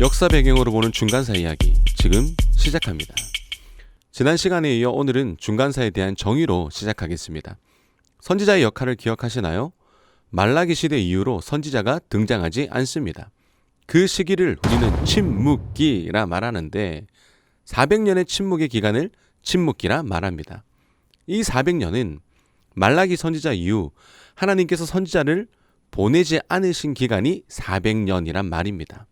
역사 배경으로 보는 중간사 이야기 지금 시작합니다. 지난 시간에 이어 오늘은 중간사에 대한 정의로 시작하겠습니다. 선지자의 역할을 기억하시나요? 말라기 시대 이후로 선지자가 등장하지 않습니다. 그 시기를 우리는 침묵기라 말하는데 400년의 침묵의 기간을 침묵기라 말합니다. 이 400년은 말라기 선지자 이후 하나님께서 선지자를 보내지 않으신 기간이 400년이란 말입니다.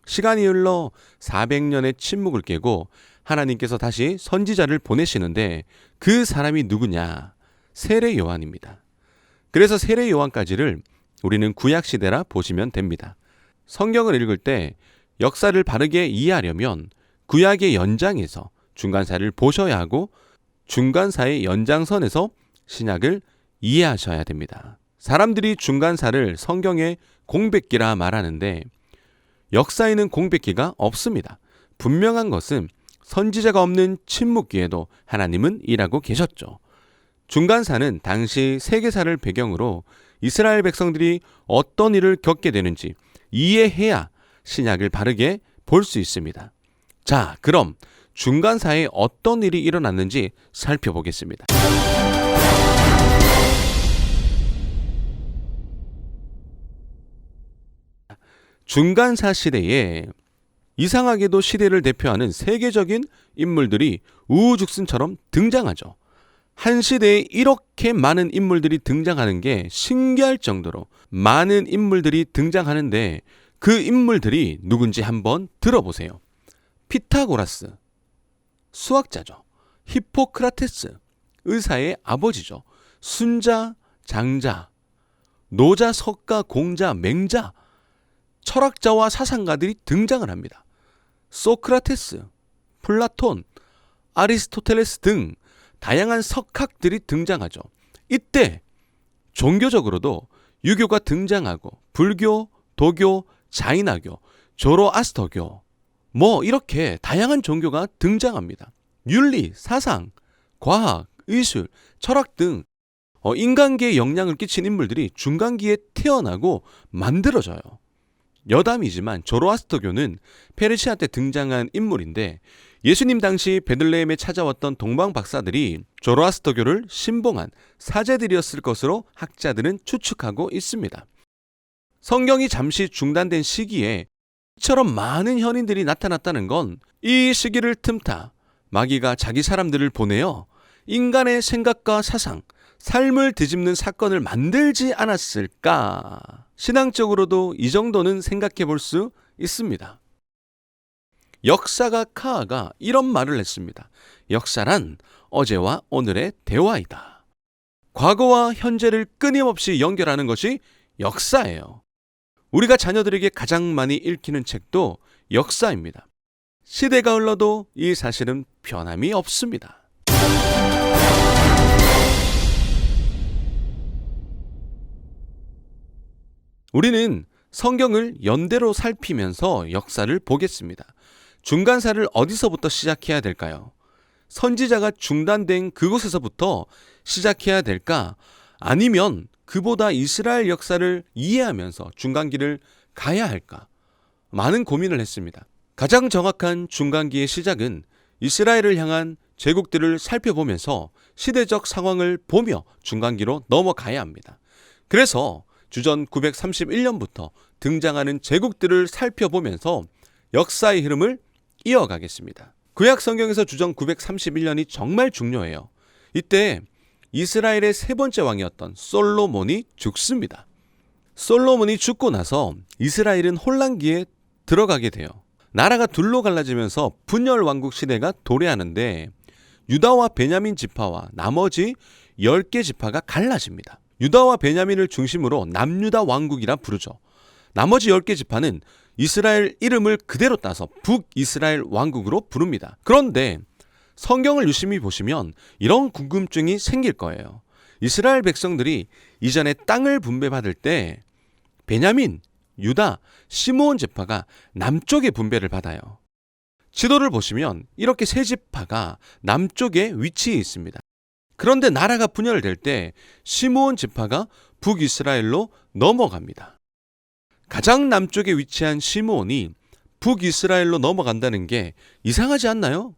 시간이 흘러 400년의 침묵을 깨고 하나님께서 다시 선지자를 보내시는데 그 사람이 누구냐? 세례 요한입니다. 그래서 세례 요한까지를 우리는 구약시대라 보시면 됩니다. 성경을 읽을 때 역사를 바르게 이해하려면 구약의 연장에서 중간사를 보셔야 하고 중간사의 연장선에서 신약을 이해하셔야 됩니다. 사람들이 중간사를 성경의 공백기라 말하는데 역사에는 공백기가 없습니다. 분명한 것은 선지자가 없는 침묵기에도 하나님은 일하고 계셨죠. 중간사는 당시 세계사를 배경으로 이스라엘 백성들이 어떤 일을 겪게 되는지 이해해야 신약을 바르게 볼 수 있습니다. 자, 그럼 중간사에 어떤 일이 일어났는지 살펴보겠습니다. 중간사 시대에 이상하게도 시대를 대표하는 세계적인 인물들이 우후죽순처럼 등장하죠. 한 시대에 이렇게 많은 인물들이 등장하는 게 신기할 정도로 많은 인물들이 등장하는데 그 인물들이 누군지 한번 들어보세요. 피타고라스, 수학자죠. 히포크라테스, 의사의 아버지죠. 순자, 장자, 노자, 석가, 공자, 맹자, 철학자와 사상가들이 등장을 합니다. 소크라테스, 플라톤, 아리스토텔레스 등 다양한 석학들이 등장하죠. 이때 종교적으로도 유교가 등장하고 불교, 도교, 자이나교, 조로아스터교 이렇게 다양한 종교가 등장합니다. 윤리, 사상, 과학, 의술, 철학 등 인간계에 영향을 끼친 인물들이 중간기에 태어나고 만들어져요. 여담이지만 조로아스터교는 페르시아 때 등장한 인물인데 예수님 당시 베들레헴에 찾아왔던 동방 박사들이 조로아스터교를 신봉한 사제들이었을 것으로 학자들은 추측하고 있습니다. 성경이 잠시 중단된 시기에 이처럼 많은 현인들이 나타났다는 건 이 시기를 틈타 마귀가 자기 사람들을 보내어 인간의 생각과 사상, 삶을 뒤집는 사건을 만들지 않았을까? 신앙적으로도 이 정도는 생각해 볼 수 있습니다. 역사가 카아가 이런 말을 했습니다. 역사란 어제와 오늘의 대화이다. 과거와 현재를 끊임없이 연결하는 것이 역사예요. 우리가 자녀들에게 가장 많이 읽히는 책도 역사입니다. 시대가 흘러도 이 사실은 변함이 없습니다. 우리는 성경을 연대로 살피면서 역사를 보겠습니다. 중간사를 어디서부터 시작해야 될까요? 선지자가 중단된 그곳에서부터 시작해야 될까? 아니면 그보다 이스라엘 역사를 이해하면서 중간기를 가야 할까? 많은 고민을 했습니다. 가장 정확한 중간기의 시작은 이스라엘을 향한 제국들을 살펴보면서 시대적 상황을 보며 중간기로 넘어가야 합니다. 그래서 주전 931년부터 등장하는 제국들을 살펴보면서 역사의 흐름을 이어가겠습니다. 구약 성경에서 주전 931년이 정말 중요해요. 이때 이스라엘의 세 번째 왕이었던 솔로몬이 죽습니다. 솔로몬이 죽고 나서 이스라엘은 혼란기에 들어가게 돼요. 나라가 둘로 갈라지면서 분열 왕국 시대가 도래하는데 유다와 베냐민 지파와 나머지 10개 지파가 갈라집니다. 유다와 베냐민을 중심으로 남유다 왕국이라 부르죠. 나머지 10개 지파는 이스라엘 이름을 그대로 따서 북이스라엘 왕국으로 부릅니다. 그런데 성경을 유심히 보시면 이런 궁금증이 생길 거예요. 이스라엘 백성들이 이전에 땅을 분배받을 때 베냐민, 유다, 시므온 지파가 남쪽에 분배를 받아요. 지도를 보시면 이렇게 세 지파가 남쪽에 위치해 있습니다. 그런데 나라가 분열될 때 시므온 지파가 북이스라엘로 넘어갑니다. 가장 남쪽에 위치한 시므온이 북이스라엘로 넘어간다는 게 이상하지 않나요?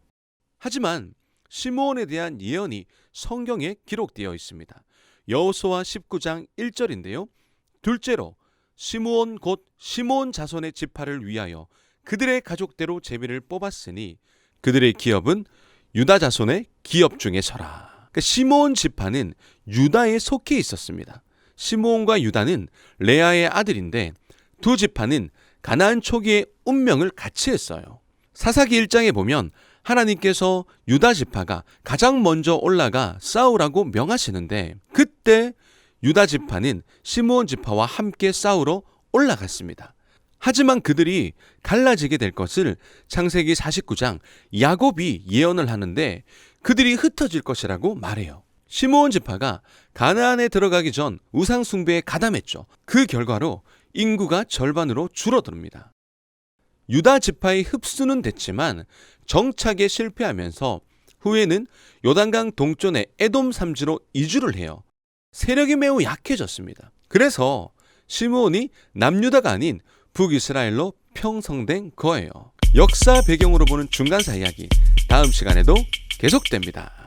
하지만 시므온에 대한 예언이 성경에 기록되어 있습니다. 여호수아 19장 1절인데요. 둘째로 시므온 곧 시므온 자손의 지파를 위하여 그들의 가족대로 제비를 뽑았으니 그들의 기업은 유다 자손의 기업 중에 서라. 그러니까 시므온 지파는 유다에 속해 있었습니다. 시므온과 유다는 레아의 아들인데 두 지파는 가나안 초기의 운명을 같이 했어요. 사사기 1장에 보면 하나님께서 유다 지파가 가장 먼저 올라가 싸우라고 명하시는데 그때 유다 지파는 시므온 지파와 함께 싸우러 올라갔습니다. 하지만 그들이 갈라지게 될 것을 창세기 49장 야곱이 예언을 하는데 그들이 흩어질 것이라고 말해요. 시므온 지파가 가나안에 들어가기 전 우상 숭배에 가담했죠. 그 결과로 인구가 절반으로 줄어듭니다. 유다 지파의 흡수는 됐지만 정착에 실패하면서 후에는 요단강 동쪽의 에돔 산지로 이주를 해요. 세력이 매우 약해졌습니다. 그래서 시므온이 남유다가 아닌 북이스라엘로 평성된 거예요. 역사 배경으로 보는 중간사 이야기 다음 시간에도 계속됩니다.